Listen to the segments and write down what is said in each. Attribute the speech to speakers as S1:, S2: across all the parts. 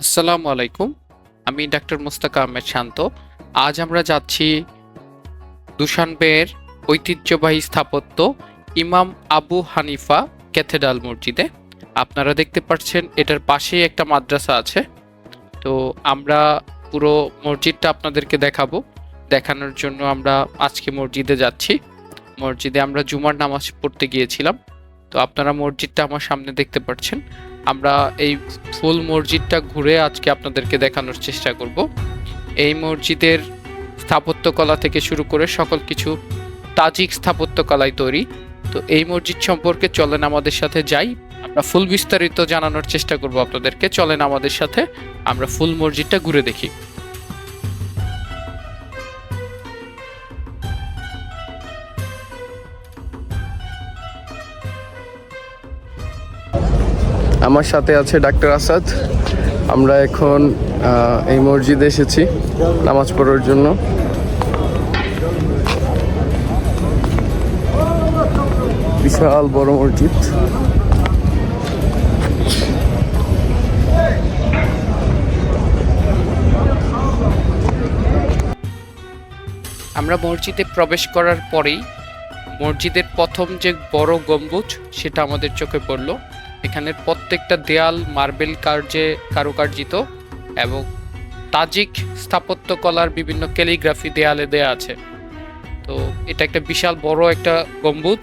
S1: আসসালামু আলাইকুম। আমি ডাক্তার মোস্তাক আহমেদ শান্ত। আজ আমরা যাচ্ছি দুশানবের ঐতিহ্যবাহী স্থাপত্য ইমাম আবু হানিফা ক্যাথেড্রাল মসজিদে। আপনারা দেখতে পাচ্ছেন এটার পাশেই একটা মাদ্রাসা আছে। তো আমরা পুরো মসজিদটা আপনাদেরকে দেখাবো। দেখানোর জন্য আমরা আজকে মসজিদে যাচ্ছি। মসজিদে আমরা জুমার নামাজ পড়তে গিয়েছিলাম। তো আপনারা মসজিদটা আমার সামনে দেখতে পাচ্ছেন। আমরা এই ফুল মসজিদটা ঘুরে আজকে আপনাদেরকে দেখানোর চেষ্টা করব। এই মসজিদের স্থাপত্যকলা থেকে শুরু করে সকল কিছু তাজিক স্থাপত্যকলায় তৈরি। তো এই মসজিদ সম্পর্কে চলেন আমাদের সাথে যাই, আমরা ফুল বিস্তারিত জানানোর চেষ্টা করব আপনাদেরকে। চলেন আমাদের সাথে আমরা ফুল মসজিদটা ঘুরে দেখি।
S2: আমার সাথে আছে ডাক্তার আসাদ। আমরা এখন এই মসজিদে এসেছি নামাজ পড়ার জন্য। বিশাল বড় মসজিদ।
S1: আমরা মসজিদে প্রবেশ করার পরেই মসজিদের প্রথম যে বড় গম্বুজ সেটা আমাদের চোখে পড়ল। এখানের প্রত্যেকটা দেয়াল মার্বেল কার্যে কারুকার্জিত এবং তাজিক স্থাপত্যকলার বিভিন্ন ক্যালিগ্রাফি দেয়ালে দেয়া আছে। তো এটা একটা বিশাল বড় একটা গম্বুজ।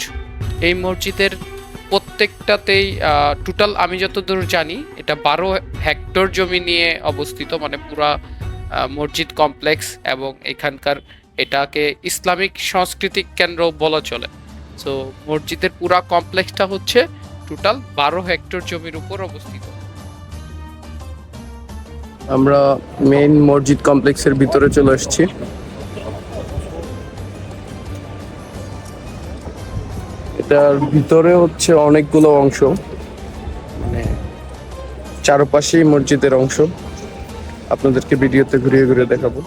S1: এই মসজিদের প্রত্যেকটাতেই টোটাল আমি যতদূর জানি এটা 12 হেক্টর জমি নিয়ে অবস্থিত, মানে পুরা মসজিদ কমপ্লেক্স, এবং এখানকার এটাকে ইসলামিক সাংস্কৃতিক কেন্দ্র বলা চলে। সো মসজিদের পুরা কমপ্লেক্সটা হচ্ছে টোটাল 12 হেক্টর জমির উপর অবস্থিত।
S2: আমরা মেইন মসজিদ কমপ্লেক্সের ভিতরে চলে এসেছি। এটার ভিতরে হচ্ছে অনেকগুলো অংশ, মানে চারপাশেই মসজিদের অংশ। আপনাদেরকে ভিডিওতে ঘুরিয়ে ঘুরিয়ে দেখাবো।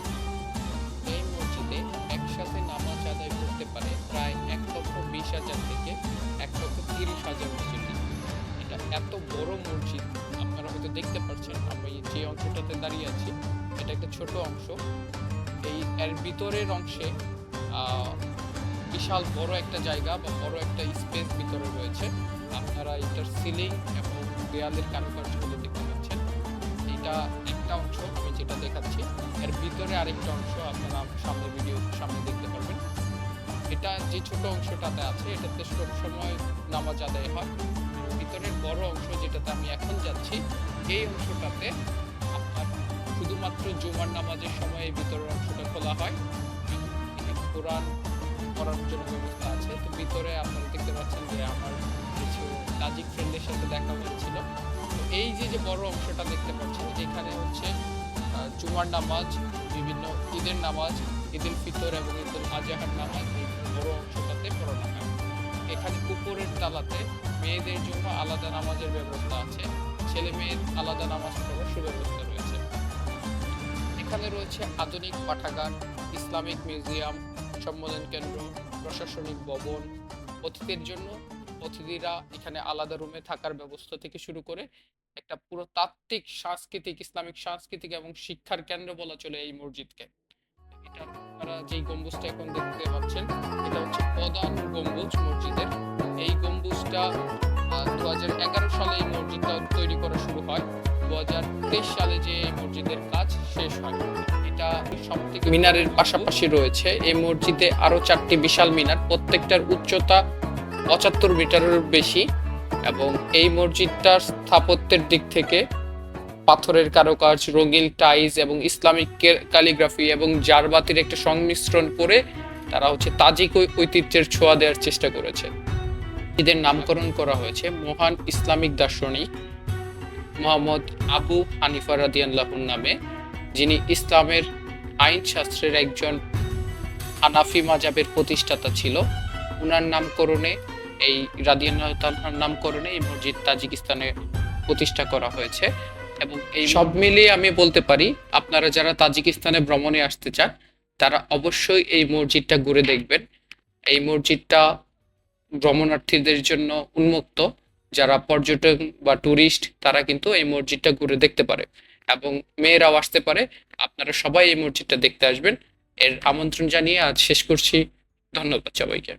S1: এই মসজিদে একসাথে নামাজ আদায় করতে পারে প্রায় 1,20,000 থেকে 1,30,000 মুসল্লি। এটা এত বড় মসজিদ, আপনারা হয়তো দেখতে পাচ্ছেন আমি যে অংশটাতে দাঁড়িয়ে আছি এটা একটা ছোট অংশ। এর ভিতরের অংশে বিশাল বড় একটা জায়গা বা বড় একটা স্পেস ভিতরে রয়েছে। আপনারা এটার সিলিং এবং দেয়ালের কারুকার্যগুলো দেখতে পাচ্ছেন। এটা একটা অংশ আমি যেটা দেখাচ্ছি, এর ভিতরে আরেকটা অংশ আপনারা সামনে দেখতে পারবেন। এটা যে ছোট অংশটাতে আছে এটাতে সব সময় নামাজ আদায় হয়। ভিতরের বড় অংশ যেটাতে আমি এখন যাচ্ছি এই অংশটাতে আপনার শুধুমাত্র জুমার নামাজের সময় এই ভিতরের অংশটা খোলা হয়। এখানে কোরআন পড়ার জন্য ব্যবস্থা আছে। তো ভিতরে আপনারা দেখতে পাচ্ছেন যে আমার কিছু তাজিক ফ্রেন্ডের সাথে দেখা হয়েছিল। তো এই যে বড় অংশটা দেখতে পাচ্ছেন এখানে হচ্ছে জুমার নামাজ, বিভিন্ন ঈদের নামাজ, ঈদুল ফিতর এবং ঈদুল আজহার নামাজ এই বড় অংশটাতে পড়ানো হয়। এখানে উপরের তালাতে মেয়েদের জন্য আলাদা নামাজের ব্যবস্থা আছে, ছেলে মেয়ের আলাদা নামাজ পড়ার সুব্যবস্থা রয়েছে। এখানে রয়েছে আধুনিক পাঠাগার, ইসলামিক মিউজিয়াম, সম্মেলন কেন্দ্র, প্রশাসনিক ভবন। অতিথির জন্য অতিথিরা এখানে আলাদা রুমে থাকার ব্যবস্থা থেকে শুরু করে একটা পুরো তাত্ত্বিক সাংস্কৃতিক, ইসলামিক সাংস্কৃতিক এবং শিক্ষার কেন্দ্র বলা চলে এই মসজিদকে। এটা আপনারা যেই গম্বুজটা এখন দেখতে পাচ্ছেন এটা হচ্ছে প্রধান গম্বুজ মসজিদের। এই গম্বুজটা 2011 সালে এই মসজিদটা তৈরি করা শুরু হয়। 2023 সালে যে এই মসজিদের কাজ শেষ হয়। এটা সবথেকে মিনারের পাশাপাশি রয়েছে এই মসজিদে আরো 4টি বিশাল মিনার, প্রত্যেকটার উচ্চতা 75 মিটারের বেশি। এবং এই মসজিদটার স্থাপত্যের দিক থেকে পাথরের কারুকাজ, রঙিন টাইলস এবং ইসলামিক ক্যালিগ্রাফি এবং জারবাতির একটা সংমিশ্রণ করে তারা হচ্ছে তাজিক ঐতিহ্যের ছোঁয়া দেওয়ার চেষ্টা করেছে। এদের নামকরণ করা হয়েছে মহান ইসলামিক দার্শনিক মুহাম্মদ আবু হানিফা রাদিয়াল্লাহু নামে, যিনি ইসলামের আইন শাস্ত্রের একজন হানাফি মাযহাবের প্রতিষ্ঠাতা ছিল। উনার নামকরণে এই রাদিয়াল্লাহু তাআলার নামকরণে এই মসজিদ তাজিকিস্তানে প্রতিষ্ঠা করা হয়েছে। এবং এই সব মিলিয়ে আমি বলতে পারি আপনারা যারা তাজিকিস্তানে ভ্রমণে আসতে চান তারা অবশ্যই এই মসজিদটা ঘুরে দেখবেন। এই মসজিদটা ভ্রমণার্থীদের জন্য উন্মুক্ত, যারা পর্যটক বা টুরিস্ট তারা কিন্তু এই মসজিদটা ঘুরে দেখতে পারে এবং মেয়েরাও আসতে পারে। আপনারা সবাই এই মসজিদটা দেখতে আসবেন। এর আমন্ত্রণ জানিয়ে আজ শেষ করছি। ধন্যবাদ সবাইকে।